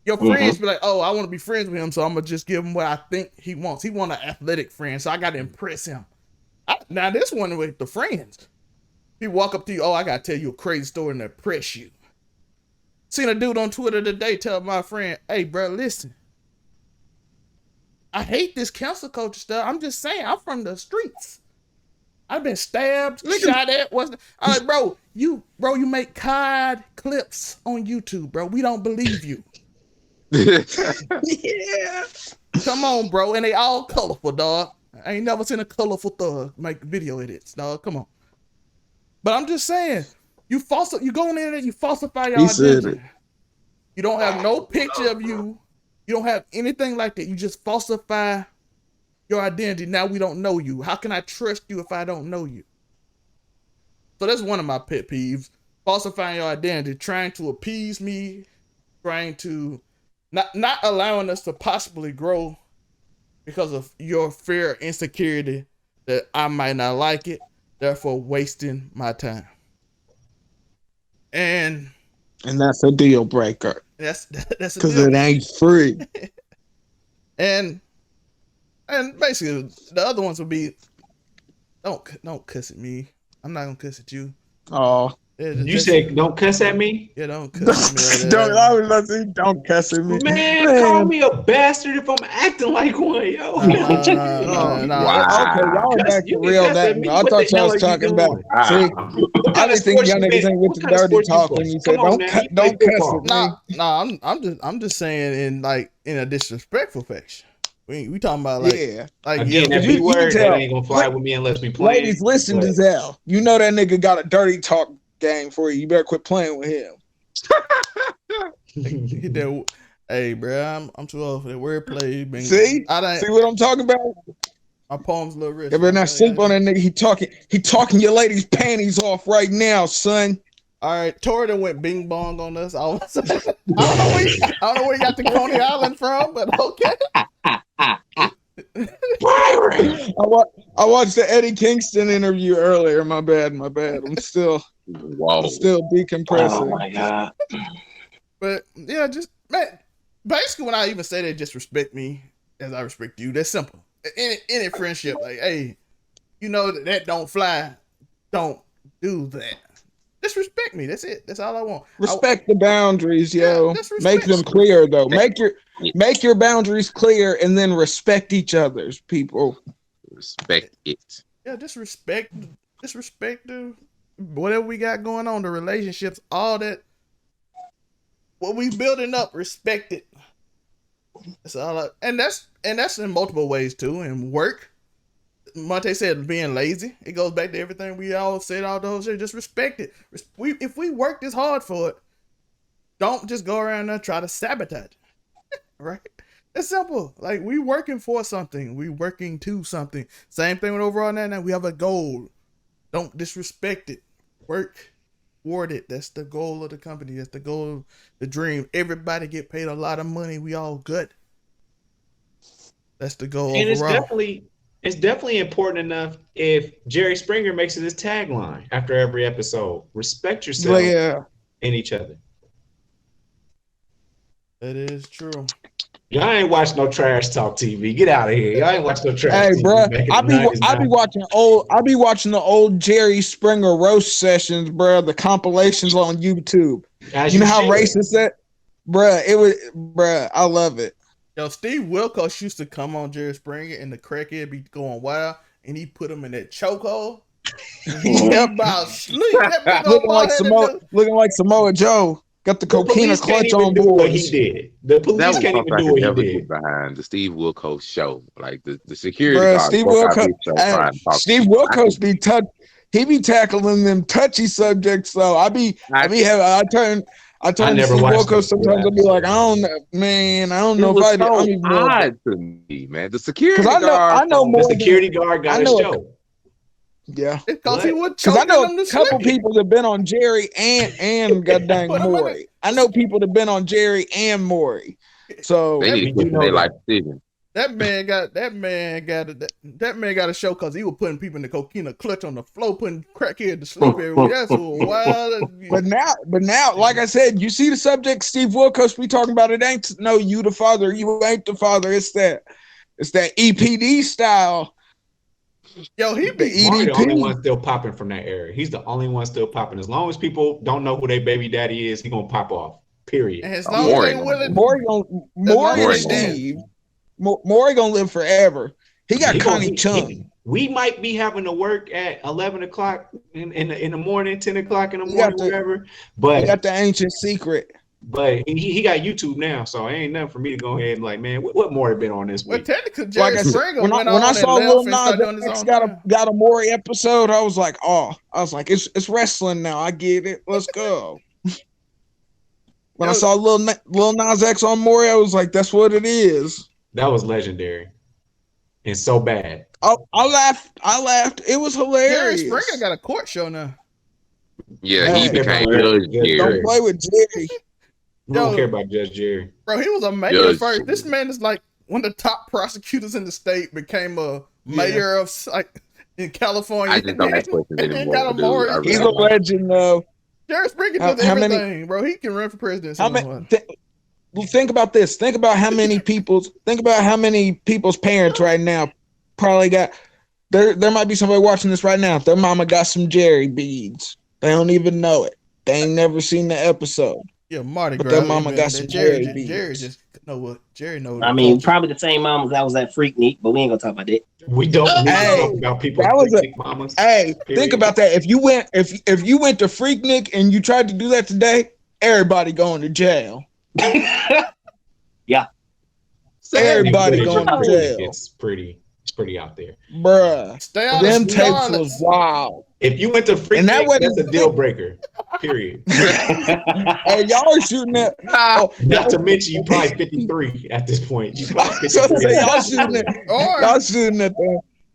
your friends be like, oh, I want to be friends with him, so I'm gonna just give him what I think he wants. He want an athletic friend, so I gotta impress him. Now this one with the friends, he walk up to you, oh, I gotta tell you a crazy story and impress you. Seen a dude on Twitter today tell my friend, hey, bro, listen. I hate this cancel culture stuff. I'm just saying, I'm from the streets. I've been stabbed, shot at. I'm like, bro, you make COD clips on YouTube, bro. We don't believe you. Yeah. Come on, bro. And they all colorful, dog. I ain't never seen a colorful thug make video edits, dog. Come on. But I'm just saying, you go in there and you falsify your identity. You don't have no picture of you. You don't have anything like that. You just falsify your identity. Now we don't know you. How can I trust you if I don't know you? So that's one of my pet peeves. Falsifying your identity, trying to appease me, trying to not allowing us to possibly grow because of your fear, insecurity that I might not like it, therefore wasting my time. And that's a deal breaker. That's because it ain't free. and basically the other ones would be don't cuss at me. I'm not gonna cuss at you. Oh, you said don't cuss at me. Yeah, don't cuss at me. Don't cuss at me. Man, call me a bastard if I'm acting like one, yo. Nah. Okay, y'all are back to real that. I thought y'all was talking about. See, I didn't think y'all niggas ain't with the dirty talk when you said don't cuss at me. I'm just saying in a disrespectful fashion. We talking about like again, that big word that ain't gonna fly with me unless we play. Ladies, listen to Zell. You know that nigga got a dirty talk game for you. You better quit playing with him. Hey, bro, I'm too old for that wordplay. See what I'm talking about? My palms a little rich. You better not sleep on that nigga. He talking your lady's panties off right now, son. All right, Tori done went bing bong on us. I don't know where you got the Coney Island from, but okay. I watched the Eddie Kingston interview earlier. My bad. I'm still decompressing. Oh my god. But yeah, just man, basically when I even say they just respect me as I respect you, that's simple. Any friendship, like, hey, you know that don't fly, don't do that. Just respect me. That's it. That's all I want. Respect the boundaries, yo. Yeah, make them clear though. Make your boundaries clear and then respect each other's people. Respect it. Yeah, just respect the whatever we got going on, the relationships, all that. What we building up, respect it. That's all. And that's in multiple ways too. In work, Montay said being lazy. It goes back to everything we all said all those years. Just respect it. If we work this hard for it, don't just go around there and try to sabotage it. Right? It's simple. Like, we working for something. We working to something. Same thing with overall now. We have a goal. Don't disrespect it. Work thwarted. That's the goal of the company. That's the goal, the dream. Everybody get paid a lot of money. We all good. That's the goal And overall. it's definitely important enough if Jerry Springer makes it his tagline after every episode. Respect yourself and each other. That is true. Y'all ain't watch no trash talk TV. Get out of here. Y'all ain't watch no trash Hey, TV. bro, back in I the be 90s, watching the old Jerry Springer roast sessions, bro. The compilations on YouTube. As You know how should. racist that, bro? I love it. Yo, Steve Wilkos used to come on Jerry Springer and the crackhead be going wild, and he put him in that chokehold. He about sleep. That looking like Samoa Joe. Got the cocaine clutch on board. What he did. The police can't even do what he did. Get behind the Steve Wilkos show, like the security guard. Steve Wilkos be he be tackling them touchy subjects. So I turn to Steve Wilkos sometimes. I'll be like, I don't know, man. I don't know if I don't even know. Odd to me, man. The security guard. I know more. The security guard got a show. Yeah, because he would because I know a couple people that been on Jerry and goddamn Maury. I know people that been on Jerry and Maury. So they need to put their life decision. That man got a show because he was putting people in the cocaine clutch on the floor, putting crackhead to sleep every week. That's wild. But now, like I said, you see the subject Steve Wilkos be talking about. It ain't no you the father, you ain't the father. It's that EPD style. Yo, he be the only one still popping from that era. He's the only one still popping. As long as people don't know who their baby daddy is, he gonna pop off. Period. And as long as they willing, Maury and Steve. Maury gonna live forever. He got Connie Chung. We might be having to work at 11 o'clock in the morning, 10 o'clock in the morning, whatever. But he got the ancient secret. But he got YouTube now, so it ain't nothing for me to go ahead and like, man, what more been on this week? Well, technically, Jerry Springer when I saw Lil Nas X got a Maury episode, I was like, it's wrestling now. I get it. Let's go. When I saw Lil Nas X on Maury, I was like, that's what it is. That was legendary and so bad. I laughed. It was hilarious. Jerry Springer got a court show now. Yeah, he became Judge Jerry. Don't play with Jerry. We don't care about Judge Jerry. Bro, he was a mayor first. This man is like one of the top prosecutors in the state, became a mayor of in California. I just don't ask questions anymore. He's a legend, though. Jerry Springer does everything, bro. He can run for president. Think about this. Think about how many people's parents right now probably got. There might be somebody watching this right now. Their mama got some Jerry beads. They don't even know it. They ain't never seen the episode. Yeah, Marty. But their mama got some Jerry beads. Jerry just know what Jerry knows. I mean, probably the same mamas that was at Freaknik, but we ain't gonna talk about that. We don't need to talk about people. That was mamas. Hey, think about that. If you went to Freaknik and you tried to do that today, everybody going to jail. Yeah. Everybody going to jail. It's pretty out there. Bruh. Stay out them of tapes was wild. If you went to Freaknik, that's a deal breaker. Period. Hey, y'all are shooting at. Not to mention you probably 53 at this point. You probably 53. Y'all shooting at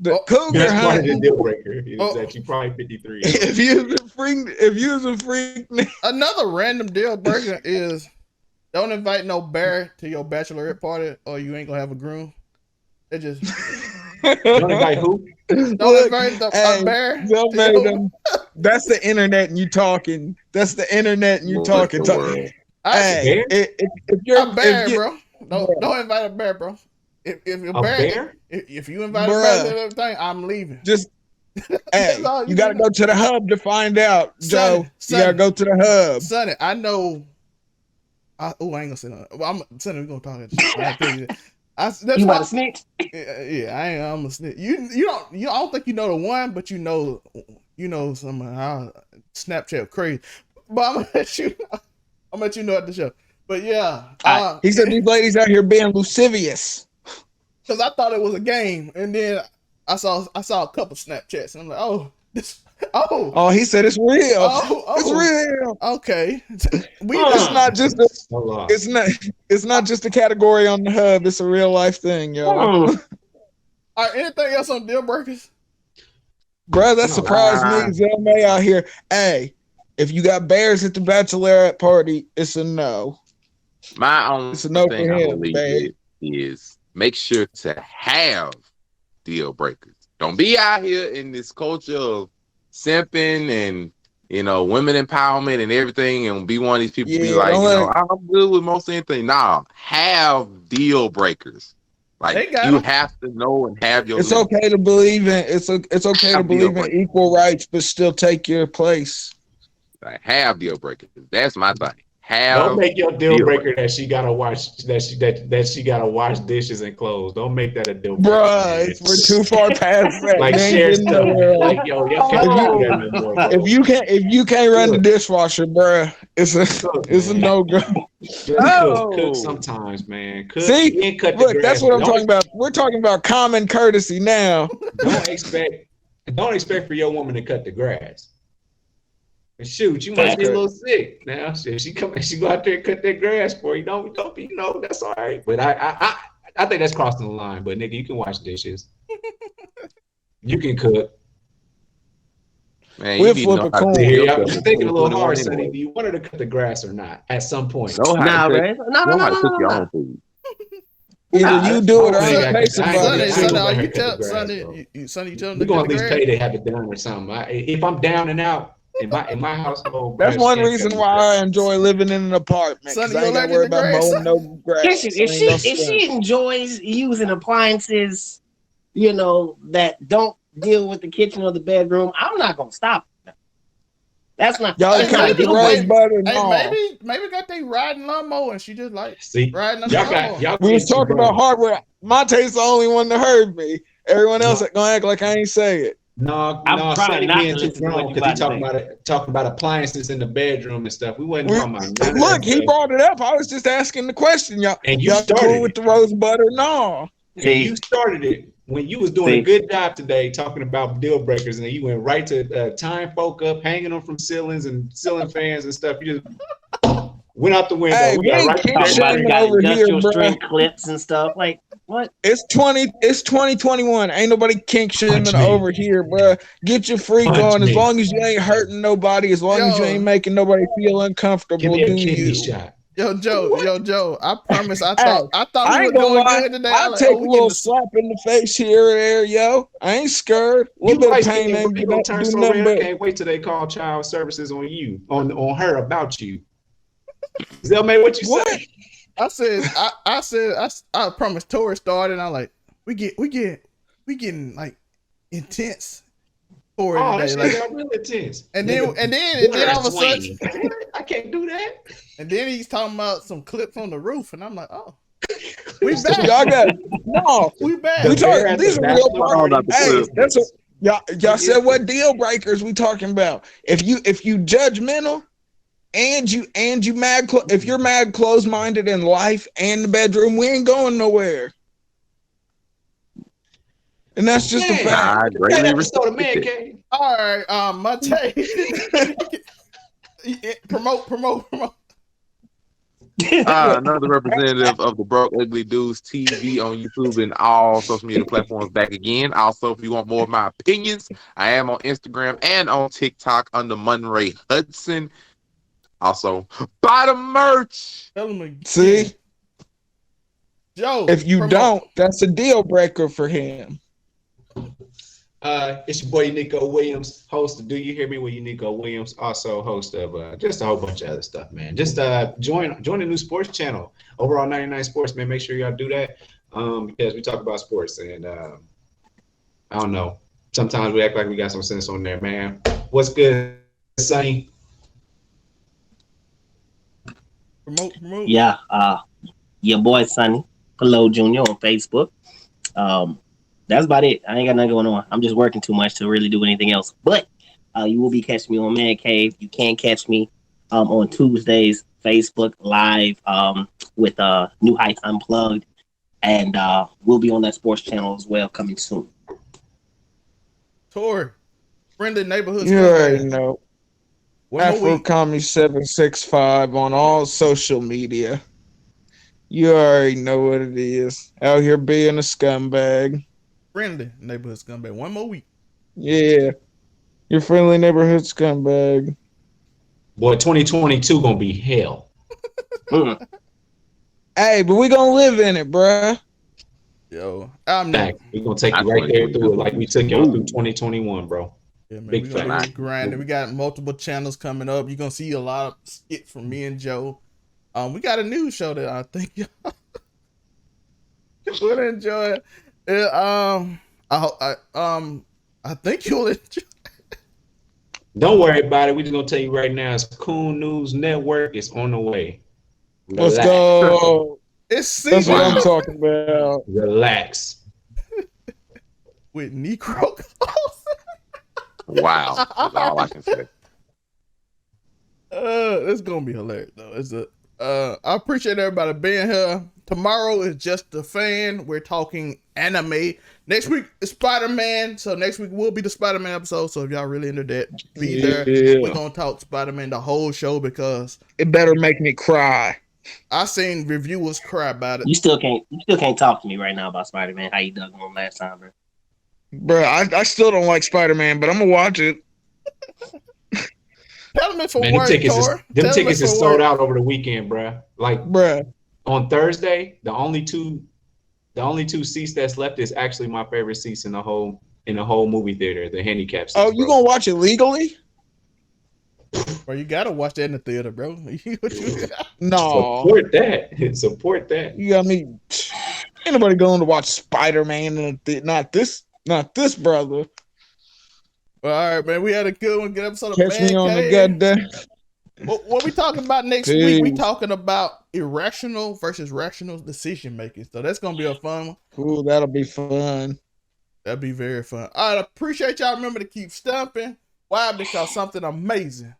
the Cougar. That's part of the deal breaker. Is that you probably 53. If you was a freak. Another random deal breaker is don't invite no bear to your bachelorette party or you ain't gonna have a groom. It just don't invite who? Don't invite a bear. That's the internet and you talking. That's the internet and you talking. Hey, if you're a bear, bro. Don't invite a bear, bro. If you're a bear, if you invite a bear to everything, I'm leaving. Just hey, you gotta go to the hub to find out, Joe. You gotta go to the hub. Sonny, I know. I ain't gonna say no. I'm Sonny. We're gonna talk. You about to snitch? Yeah, I'm a snitch. I don't think you know the one, but you know some Snapchat crazy. But I'm gonna let you know at the show. But yeah, he said these ladies out here being lascivious. Because I thought it was a game, and then I saw a couple Snapchats, and I'm like, oh, he said it's real. It's real. Okay, it's not just it's not just a category on the hub. It's a real life thing, yo. All right, anything else on deal breakers? Bro, that surprised me. Zell May out here. Hey, If you got bears at the bachelorette party, it's a no. My only It's a no thing for I him, believe babe. is make sure to have deal breakers. Don't be out here in this culture of simping and women empowerment and everything, and be one of these people to be Yeah, like, don't let it, I'm good with most anything. Nah, have deal breakers. They Like got you them. have to know and have your it's limits. okay to believe in it's okay to Have deal believe in breakers. equal rights, but still take your place. Like, have deal breakers. That's my thing. Don't Have make your deal deal breaker breakers. that she gotta wash that she gotta wash dishes and clothes. Don't make that a deal breaker, Bruh, man. we're too far past that. Like You ain't share getting stuff. nowhere. Like y'all can't do that no more, bro. If you can't run the Cook, dishwasher, bruh, cook, it's a man. no go. Just cook Oh, sometimes, man. Cook See, and cut the look, that's grass. what I'm talking about. We're talking about common courtesy now. Don't expect for your woman to cut the grass. And shoot, you must Facts. be a little sick now. If she go out there and cut that grass for you. Don't be, that's all right. But I think that's crossing the line. But nigga, you can wash dishes. You can cook. man, We'll you need to flip know a how to coin. do Here, your I'm stuff just in thinking a little 2021 hard, Sonny. anyway. Do you want her to cut the grass or not? At some point. Know how Nah, to cook. man. No, Know how to cook your own food. Either you do it or I ain't I'm got- pay I somebody ain't Sonny, gonna to. let are her you cut the tell grass, Sonny, bro. Sonny, you tell him We're to cut gonna the at least grass? pay to have it done or something. If I'm down and out in my household, That's bro, she one ain't reason cutting the why grass. I enjoy living in an apartment, because Sonny, I you ain't got to allergic worry to about grass? mowing no grass. Listen, I ain't gonna if stunt. she enjoys using appliances, that don't deal with the kitchen or the bedroom, I'm not gonna stop her. That's not Y'all Hey, that's come not a with the deal rose breaker. butter? Hey, No. maybe got they riding lawnmower and she just like See, riding on the lawnmower. y'all We was getting too talking about grown. hardware. Montay's the only one that heard me. Everyone else No, gonna act like I ain't say it. I'm trying Sonny not being to too listen to what grown you because he about to say. talking about appliances in the bedroom and stuff. We wasn't We, talking about none of that look, he stuff. brought it up. I was just asking the question. And you Y'all cool started with it. the rose butter? No. And you started it when you was doing a good job today talking about deal breakers, and then you went right to tying folk up, hanging them from ceilings and ceiling fans and stuff. You just went out the window. Hey, We we got ain't right to kink Talking that about shaming got over here, industrial bruh. string clips and stuff. Like what? It's 2021. Ain't nobody kink shaming punch me, over here, bruh. Get your freak punch on. As me, long as you ain't hurting nobody, as long as you ain't Yo, making nobody feel give uncomfortable, me a do kidney you? shot. Yo, What? Joe. I promise. Hey, I thought we I were ain't gonna doing lie. good today. I I'll like, take oh, a we getting little the slap in the face here or there, yo. I ain't scared. A You little bit of light pain skinned, bro. ain't You gonna turn do so nothing red. I but. can't wait till they call child services on you, on her about you. Zelmay, what you What? say? I promised Tori started and I'm like, we getting like intense for it Oh, that today. shit Like got real intense. and Nigga, then all of a sudden Swing. I can't do that. and then he's talking about some clips on the roof and I'm like, oh, we So back. y'all got no. We back. The We bear talking. at the These are real bachelor parts. All party. about the Hey, clip. that's what y'all said. Forget What it. deal breakers we talking about? If you judgmental and you mad, if you're mad closed minded in life and the bedroom, we ain't going nowhere. And that's just a Man, fact. I that greatly episode of respect Man it. Cave. All right, Montay. promote. Another representative of the Broke Ugly Dudes TV on YouTube and all social media platforms back again. Also, if you want more of my opinions, I am on Instagram and on TikTok under Monray Hudson. Also, buy the merch. Tell him again. See, Joe. if you promote. don't, that's a deal breaker for him. It's your boy Nico Williams, host of Do You Hear Me with Nico Williams, also host of just a whole bunch of other stuff, man. Just join the new sports channel over on 99 Sports, man. Make sure y'all do that because we talk about sports and I don't know. Sometimes we act like we got some sense on there, man. What's good, Sonny? Promote. Yeah, your boy Sonny Hello Jr. on Facebook. That's about it. I ain't got nothing going on. I'm just working too much to really do anything else. But you will be catching me on Man Cave. You can catch me on Tuesdays, Facebook Live with New Heights Unplugged. And we'll be on that sports channel as well coming soon. Tori. Friendly neighborhood. You already know. One more Afro week. Comedy 765 on all social media. You already know what it is. Out here being a scumbag. Friendly neighborhood scumbag. One more week. Yeah. Your friendly neighborhood scumbag. Boy, 2022 gonna be hell. Hey, but we gonna live in it, bruh. Yo, I'm Fact. We're gonna take I you right there 2022 through it like gonna we be took y'all through smooth. 2021, bro. Yeah, man, Big we're gonna fact. be grinding. We got multiple channels coming up. You're gonna see a lot of skits from me and Joe. We got a new show that I think y'all would enjoy. I think you'll enjoy. Don't worry about it. We're just gonna tell you right now. It's Coon News Network is on the way. Let's Relax. go. It's That's what I'm CB talking about. Relax. with Negro. Wow, that's all I can say. It's gonna be hilarious though. I appreciate everybody being here. Tomorrow is Just the Fan. We're talking anime. Next week is Spider-Man. So next week will be the Spider-Man episode. So if y'all really into that, be there. We're gonna talk Spider-Man the whole show because It better make me cry. I seen reviewers cry about it. You still can't talk to me right now about Spider-Man. How you dug on last time, bro? Bruh, I still don't like Spider-Man, but I'm gonna watch it. Tell them it for Man, work, them Tor. tickets is sold out over the weekend, bro. Like Bruh. on Thursday, the only two seats that's left is actually my favorite seats in the whole movie theater, the handicap seats. Oh, you gonna watch it legally? Bro, you gotta watch that in the theater, bro. No. Support that. Support that. You got me. Ain't nobody going to watch Spider-Man in the not this brother. Well, all right, man. We had a good one. Good episode of Catch Man me on the Cave. goddamn. What we talking about next week? We talking about irrational versus rational decision making. So that's gonna be a fun one. Ooh, that'll be fun. That'd be very fun. I appreciate y'all. Remember to keep stumping. Why? Because something amazing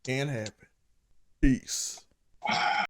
can happen. Peace.